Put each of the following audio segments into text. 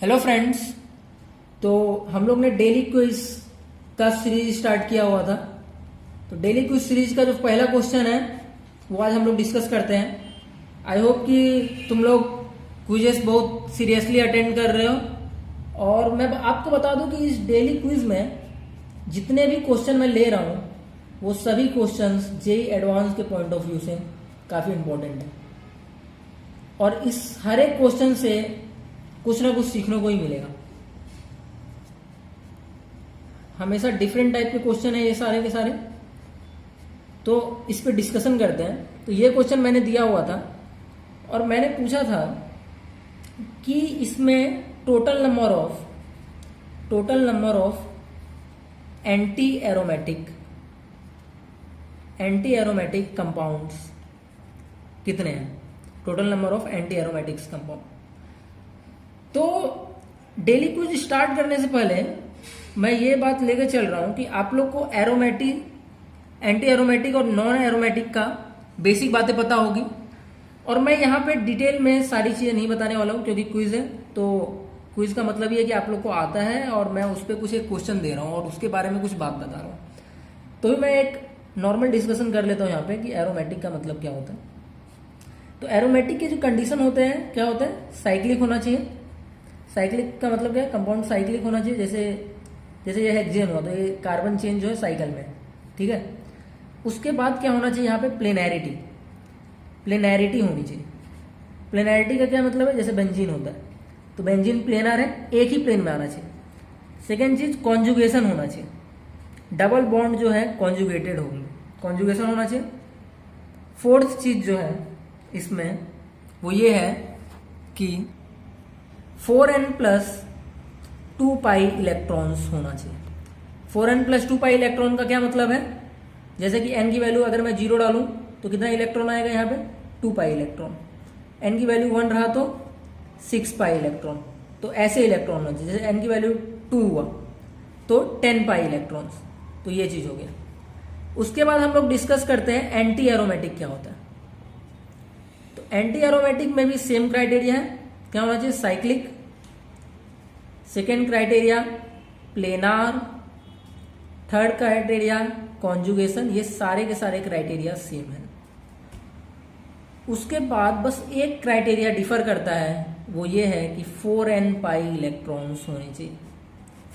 Hello friends. तो हम लोग ने डेली क्विज का सीरीज स्टार्ट किया हुआ था। तो डेली क्विज सीरीज का जो पहला क्वेश्चन है वो आज हम लोग डिस्कस करते हैं। आई होप कि तुम लोग क्विजेस बहुत सीरियसली अटेंड कर रहे हो। और मैं आपको बता दूं कि इस डेली क्विज में जितने भी क्वेश्चन मैं ले रहा हूँ वो सभी क्वेश्चंस जेईई एडवांस के पॉइंट ऑफ व्यू से काफ़ी इंपॉर्टेंट है। और इस हर एक क्वेश्चन से कुछ ना कुछ सीखने को ही मिलेगा। हमेशा डिफरेंट टाइप के क्वेश्चन है ये सारे के सारे। तो इस पे डिस्कशन करते हैं। तो ये क्वेश्चन मैंने दिया हुआ था और मैंने पूछा था कि इसमें total number of anti aromatic compounds कितने हैं। Total number of anti aromatics compound. तो डेली क्विज स्टार्ट करने से पहले मैं ये बात लेकर चल रहा हूं कि आप लोग को एंटी एरोमेटिक और नॉन एरोमेटिक का बेसिक बातें पता होगी। और मैं यहाँ पे डिटेल में सारी चीज़ें नहीं बताने वाला हूँ क्योंकि क्विज है। तो क्विज का मतलब ये है कि आप लोग को आता है और मैं उस पर कुछ एक क्वेश्चन दे रहा हूँ और उसके बारे में कुछ बात बता रहा हूँ। तो मैं एक नॉर्मल डिस्कशन कर लेता हूँ यहाँ पे कि एरोमेटिक का मतलब क्या होता है। तो एरोमेटिक के जो कंडीशन होते हैं क्या होते हैं, साइक्लिक होना चाहिए। साइक्लिक का मतलब क्या है, कंपाउंड साइक्लिक होना चाहिए। जैसे ये हेक्सेन हुआ तो ये कार्बन चेन जो है साइकिल में, ठीक है। उसके बाद क्या होना चाहिए यहाँ पे, प्लेनैरिटी होनी चाहिए। प्लेनैरिटी का क्या मतलब है, जैसे बेंजीन होता है तो बेंजीन प्लेनर है, एक ही प्लेन में आना चाहिए। सेकेंड चीज कॉन्जुगेशन होना चाहिए, डबल बॉन्ड जो है कॉन्जुगेटेड होंगे, कॉन्जुगेशन होना चाहिए। फोर्थ चीज जो है इसमें वो ये है कि 4n+2 पाई इलेक्ट्रॉन्स होना चाहिए। 4n+2 पाई इलेक्ट्रॉन का क्या मतलब है, जैसे कि n की वैल्यू अगर मैं 0 डालूं तो कितना इलेक्ट्रॉन आएगा यहाँ पे, 2 पाई इलेक्ट्रॉन। n की वैल्यू 1 रहा तो 6 पाई इलेक्ट्रॉन। तो ऐसे इलेक्ट्रॉन होना चाहिए। जैसे n की वैल्यू 2 हुआ तो 10 पाई इलेक्ट्रॉन्स। तो ये चीज हो गया। उसके बाद हम लोग डिस्कस करते हैं एंटी एरोमेटिक क्या होता है। तो एंटी एरोमेटिक में भी सेम क्राइटेरिया है, क्या होना चाहिए, cyclic. Second criteria planar. Third criteria conjugation. ये सारे के सारे क्राइटेरिया सेम है। उसके बाद बस एक क्राइटेरिया डिफर करता है, वो ये है कि 4n पाई इलेक्ट्रॉन्स होने चाहिए।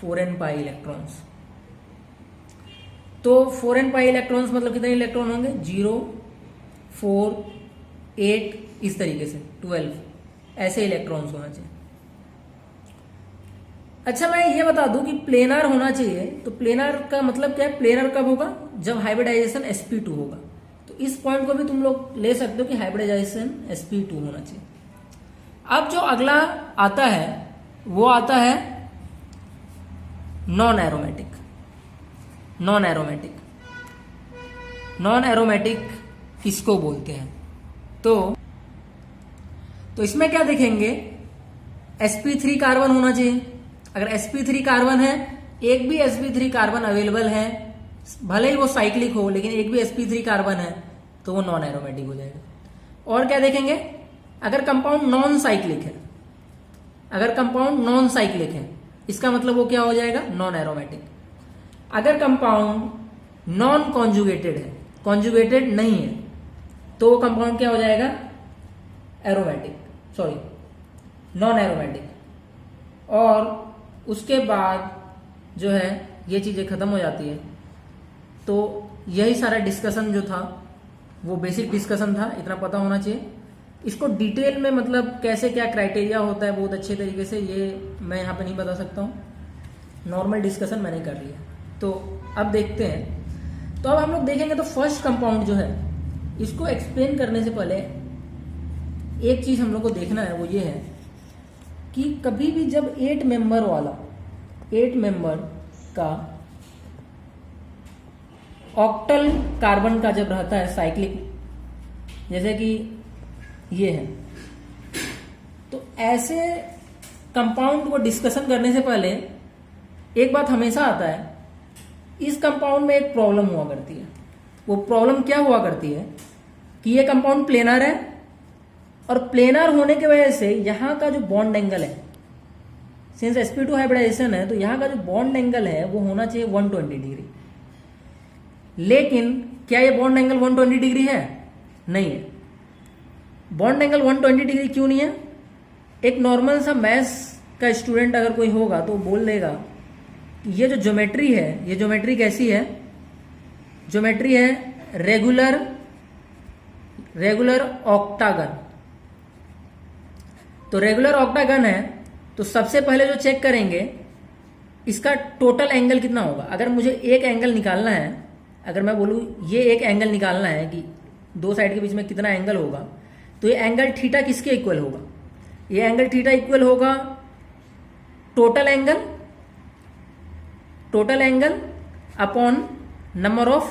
4n pi electrons. तो 4n पाई इलेक्ट्रॉन्स मतलब कितने इलेक्ट्रॉन होंगे, 0, 4, 8, इस तरीके से 12 ऐसे इलेक्ट्रॉन्स होना चाहिए। अच्छा मैं ये बता दूं कि प्लेनर होना चाहिए। तो प्लेनर का मतलब क्या है, प्लेनर कब होगा, जब हाइब्रिडाइजेशन sp2 होगा। तो इस पॉइंट को भी तुम लोग ले सकते हो कि हाइब्रिडाइजेशन sp2 होना चाहिए। अब जो अगला आता है वो आता है नॉन एरोमेटिक किसको बोलते हैं। तो इसमें क्या देखेंगे, sp3 कार्बन होना चाहिए। अगर sp3 कार्बन है, एक भी sp3 कार्बन अवेलेबल है, भले ही वो साइक्लिक हो लेकिन एक भी sp3 कार्बन है तो वो नॉन एरोमेटिक हो जाएगा। और क्या देखेंगे, अगर कंपाउंड नॉन साइक्लिक है इसका मतलब वो क्या हो जाएगा, नॉन एरोमेटिक। अगर कंपाउंड नॉन कॉन्जुगेटेड है, कॉन्जुगेटेड नहीं है, तो वो कंपाउंड क्या हो जाएगा, नॉन एरोमेटिक। और उसके बाद जो है ये चीजें खत्म हो जाती है। तो यही सारा डिस्कशन जो था वो बेसिक डिस्कशन था, इतना पता होना चाहिए। इसको डिटेल में मतलब कैसे क्या क्राइटेरिया होता है बहुत अच्छे तरीके से ये मैं यहाँ पे नहीं बता सकता हूँ, नॉर्मल डिस्कशन मैंने कर लिया। तो अब देखते हैं। तो अब हम लोग देखेंगे तो फर्स्ट कंपाउंड जो है इसको एक्सप्लेन करने से पहले एक चीज हम लोग को देखना है, वो ये है कि कभी भी जब 8 मेंबर का ऑक्टल कार्बन का जब रहता है साइक्लिक, जैसे कि ये है, तो ऐसे कंपाउंड को डिस्कशन करने से पहले एक बात हमेशा आता है, इस कंपाउंड में एक प्रॉब्लम हुआ करती है। वो प्रॉब्लम क्या हुआ करती है कि ये कंपाउंड प्लेनर है और प्लेनर होने की वजह से यहां का जो बॉन्ड एंगल है सिंस sp2 हाइब्रिडाइजेशन है तो यहाँ का जो बॉन्ड एंगल है वो होना चाहिए 120 डिग्री। लेकिन क्या ये बॉन्ड एंगल 120 डिग्री है? नहीं है। बॉन्ड एंगल 120 डिग्री क्यों नहीं है? एक नॉर्मल सा मैथ्स का स्टूडेंट अगर कोई होगा तो बोल देगा कि ये जो ज्योमेट्री है, ये ज्योमेट्री कैसी है? ज्योमेट्री है रेगुलर ऑक्टागन। तो रेगुलर ऑक्टागन है तो सबसे पहले जो चेक करेंगे इसका टोटल एंगल कितना होगा। अगर मुझे एक एंगल निकालना है, अगर मैं बोलूं ये एक एंगल निकालना है कि दो साइड के बीच में कितना एंगल होगा, तो ये एंगल थीटा किसके इक्वल होगा? ये एंगल थीटा इक्वल होगा total angle upon number of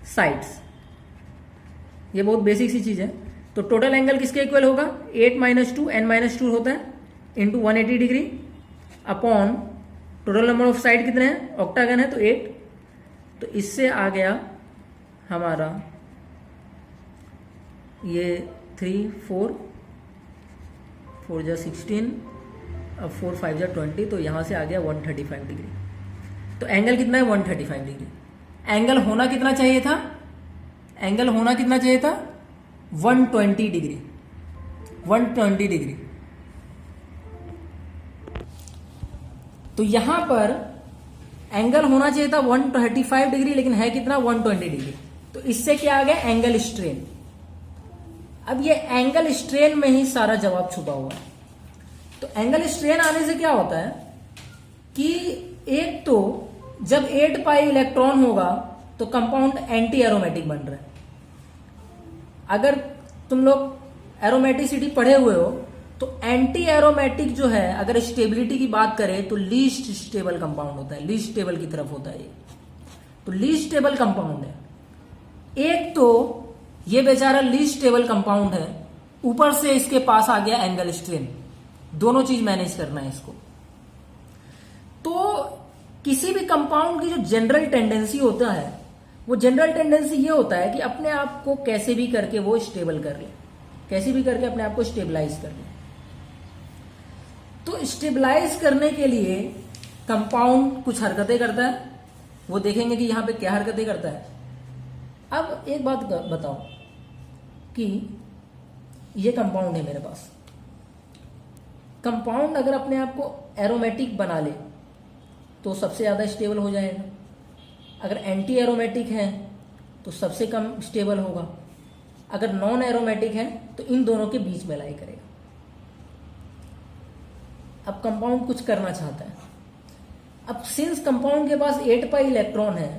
sides. ये बहुत बेसिक सी चीज है। तो टोटल एंगल किसके इक्वल होगा? 8 - 2 n-2 होता है into 180 degree upon total number of side कितने हैं? ऑक्टागन है तो 8। तो इससे आ गया हमारा ये 3 4 4 जा 16, अब 4 5 जा 20, तो यहां से आ गया 135 डिग्री। तो एंगल कितना है? 135 डिग्री। एंगल होना कितना चाहिए था? एंगल होना कितना चाहिए था? 120 डिग्री। 120 डिग्री। तो यहां पर एंगल होना चाहिए था 135 डिग्री, लेकिन है कितना? 120 डिग्री। तो इससे क्या आ गया? Angle strain. अब ये एंगल स्ट्रेन में ही सारा जवाब छुपा हुआ है। तो एंगल स्ट्रेन आने से क्या होता है कि एक तो जब 8 पाई इलेक्ट्रॉन होगा तो कंपाउंड एंटी एरोमेटिक बन रहा है। अगर तुम लोग एरोमेटिसिटी पढ़े हुए हो तो एंटी एरोमेटिक जो है, अगर स्टेबिलिटी की बात करें तो लीस्ट स्टेबल कंपाउंड होता है, लीस्ट स्टेबल की तरफ होता है ये। तो लीस्ट स्टेबल कंपाउंड है। एक तो ये बेचारा लीस्ट स्टेबल कंपाउंड है, ऊपर से इसके पास आ गया एंगल स्ट्रेन। दोनों चीज मैनेज करना है इसको। तो किसी भी कंपाउंड की जो जनरल टेंडेंसी होता है, वो जनरल टेंडेंसी ये होता है कि अपने आप को कैसे भी करके वो स्टेबल कर ले, कैसे भी करके अपने आप को स्टेबलाइज कर ले। तो स्टेबलाइज करने के लिए कंपाउंड कुछ हरकतें करता है, वो देखेंगे कि यहां पे क्या हरकतें करता है। अब एक बात बताओ कि ये कंपाउंड है मेरे पास। कंपाउंड अगर अपने आप को एरोमेटिक बना ले तो सबसे ज्यादा स्टेबल हो जाएगा। अगर एंटी एरोमेटिक है तो सबसे कम स्टेबल होगा। अगर नॉन एरोमेटिक है तो इन दोनों के बीच में लाई करेगा। अब कंपाउंड कुछ करना चाहता है। अब सिंस कंपाउंड के पास 8 पाई इलेक्ट्रॉन है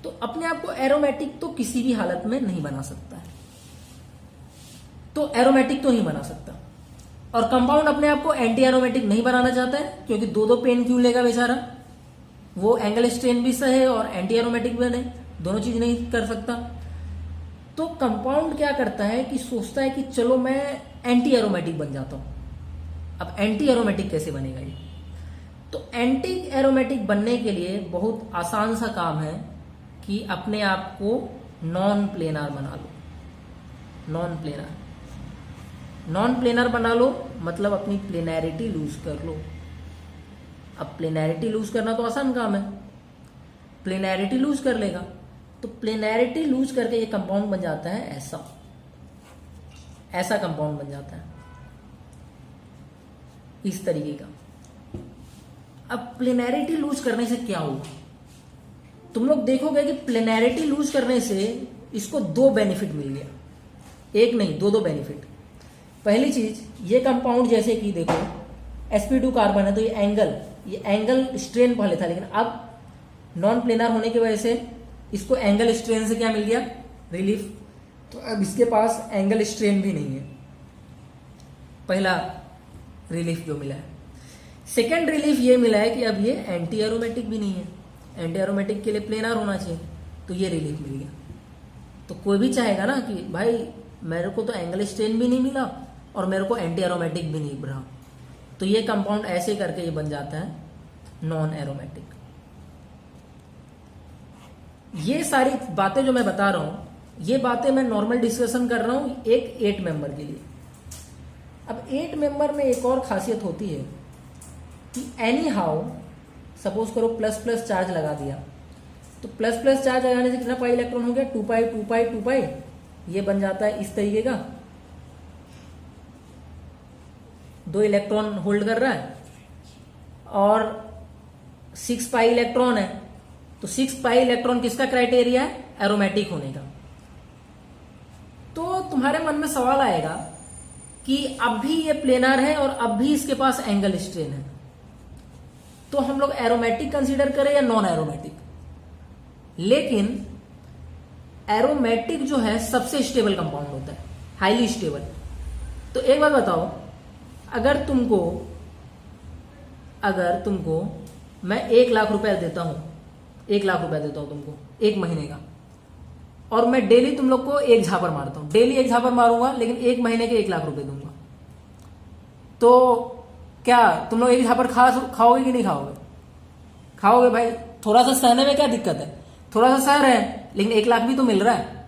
तो अपने आप को एरोमेटिक तो किसी भी हालत में नहीं बना सकता है। तो एरोमेटिक तो नहीं बना सकता, और कंपाउंड अपने आप को एंटी एरोमेटिक नहीं बनाना चाहता है, क्योंकि दो पेन क्यों लेगा बेचारा? वो एंगल स्ट्रेन भी सहे और एंटी एरोमेटिक भी बने, दोनों चीज नहीं कर सकता। तो कंपाउंड क्या करता है कि सोचता है कि चलो मैं एंटी एरोमेटिक बन जाता हूं। अब एंटी एरोमेटिक कैसे बनेगा ये? तो एंटी एरोमेटिक बनने के लिए बहुत आसान सा काम है कि अपने आप को नॉन प्लेनर बना लो। नॉन प्लेनर बना लो मतलब अपनी प्लेनैरिटी लूज कर लो। अब प्लेनैरिटी लूज करना तो आसान काम है, प्लेनैरिटी लूज कर लेगा। तो प्लेनैरिटी लूज करके ये कंपाउंड बन जाता है ऐसा कंपाउंड बन जाता है इस तरीके का। अब प्लेनैरिटी लूज करने से क्या होगा? तुम लोग देखोगे कि प्लेनैरिटी लूज करने से इसको 2 बेनिफिट मिल गया, एक नहीं 2 बेनिफिट। पहली चीज, ये कंपाउंड जैसे कि देखो sp2 कार्बन है तो ये एंगल स्ट्रेन पहले था, लेकिन अब नॉन प्लेनर होने की वजह से इसको एंगल स्ट्रेन से क्या मिल गया? रिलीफ। तो अब इसके पास एंगल स्ट्रेन भी नहीं है, पहला रिलीफ जो मिला है। सेकेंड रिलीफ ये मिला है कि अब ये एंटी एरोमेटिक भी नहीं है, एंटी एरोमेटिक के लिए प्लेनर होना चाहिए, तो ये रिलीफ मिल गया। तो कोई भी चाहेगा ना कि भाई मेरे को तो एंगल स्ट्रेन भी नहीं मिला और मेरे को एंटी एरोमेटिक भी नहीं रहा, तो ये कंपाउंड ऐसे करके ये बन जाता है नॉन एरोमेटिक। ये सारी बातें जो मैं बता रहा हूं, ये बातें मैं नॉर्मल डिस्कशन कर रहा हूं एक 8 मेंबर के लिए। अब 8 मेंबर में एक और खासियत होती है कि एनी हाउ सपोज करो प्लस प्लस चार्ज लगा दिया, तो प्लस प्लस चार्ज लगाने से कितना पाई इलेक्ट्रॉन हो गया, 2 पाई 2 पाई 2 पाई, ये बन जाता है इस तरीके का, 2 इलेक्ट्रॉन होल्ड कर रहा है, और 6 पाई इलेक्ट्रॉन है, तो 6 पाई इलेक्ट्रॉन किसका क्राइटेरिया है, एरोमेटिक होने का। तो तुम्हारे मन में सवाल आएगा कि अब भी ये प्लेनर है और अब भी इसके पास एंगल स्ट्रेन है, तो हम लोग एरोमेटिक कंसीडर करें या नॉन एरोमेटिक। लेकिन एरोमेटिक जो है सबसे स्टेबल कंपाउंड होता है, हाईली स्टेबल। तो एक बात बताओ, अगर तुमको मैं 1 लाख रुपए देता हूं, 1 लाख रुपए देता हूं तुमको 1 महीने का, और मैं डेली तुम लोग को 1 झापर मारता हूं, डेली 1 झापर मारूंगा, लेकिन 1 महीने के 1 लाख रुपए दूंगा, तो क्या तुम लोग 1 झापर खाओगे कि नहीं खाओगे? खाओगे भाई। थोड़ा सा सहने में क्या दिक्कत है, थोड़ा सा सह रहे हैं, लेकिन 1 लाख भी तो मिल रहा है।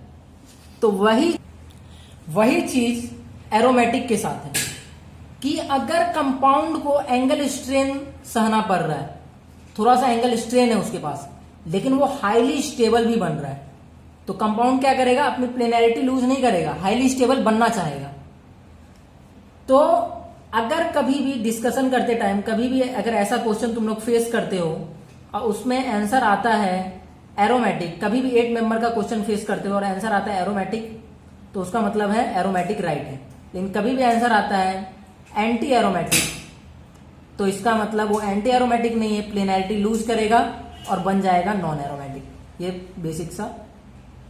तो वही चीज एरोमेटिक के साथ है कि अगर कंपाउंड को एंगल स्ट्रेन सहना पड़ रहा है, थोड़ा सा एंगल स्ट्रेन है उसके पास, लेकिन वो हाईली स्टेबल भी बन रहा है, तो कंपाउंड क्या करेगा, अपनी प्लेनैरिटी लूज नहीं करेगा, हाईली स्टेबल बनना चाहेगा। तो अगर कभी भी डिस्कशन करते टाइम, कभी भी अगर ऐसा क्वेश्चन तुम लोग फेस करते हो और उसमें आंसर आता है एरोमेटिक, कभी भी 8 मेंबर का क्वेश्चन फेस करते हो और आंसर आता है एरोमेटिक, तो उसका मतलब है एरोमेटिक राइट है। लेकिन कभी भी आंसर आता है एंटी एरोमेटिक, तो इसका मतलब वो एंटी एरोमेटिक नहीं है, प्लेनैरिटी लूज करेगा और बन जाएगा नॉन एरोमेटिक। ये बेसिक सा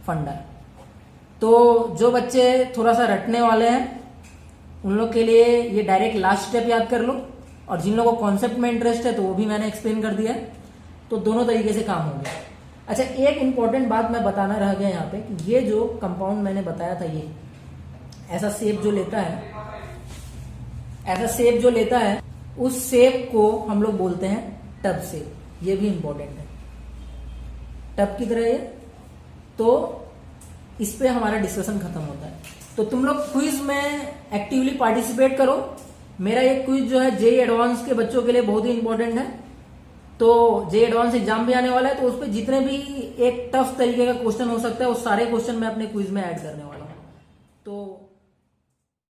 फंडा है। तो जो बच्चे थोड़ा सा रटने वाले हैं उन लोग के लिए ये डायरेक्ट लास्ट स्टेप याद कर लो, और जिन लोगों को कॉन्सेप्ट में इंटरेस्ट है तो वो भी मैंने एक्सप्लेन कर दिया है, तो दोनों तरीके से काम हो गया। अच्छा, एक इंपॉर्टेंट बात मैं बताना रह गया यहाँ पे कि ये जो कंपाउंड मैंने बताया था, ये ऐसा शेप जो लेता है, उस शेप को हम लोग बोलते हैं टब शेप। ये भी इंपॉर्टेंट है, टब की तरह ये। तो इस पे हमारा डिस्कशन खत्म होता है। तो तुम लोग क्विज में एक्टिवली पार्टिसिपेट करो। मेरा ये क्विज जो है जेईई एडवांस के बच्चों के लिए बहुत ही इंपॉर्टेंट है। तो जेईई एडवांस एग्जाम भी आने वाला है, तो उस पर जितने भी एक टफ तरीके का क्वेश्चन हो सकता है वो सारे क्वेश्चन मैं अपने क्विज में ऐड करने वाला हूँ। तो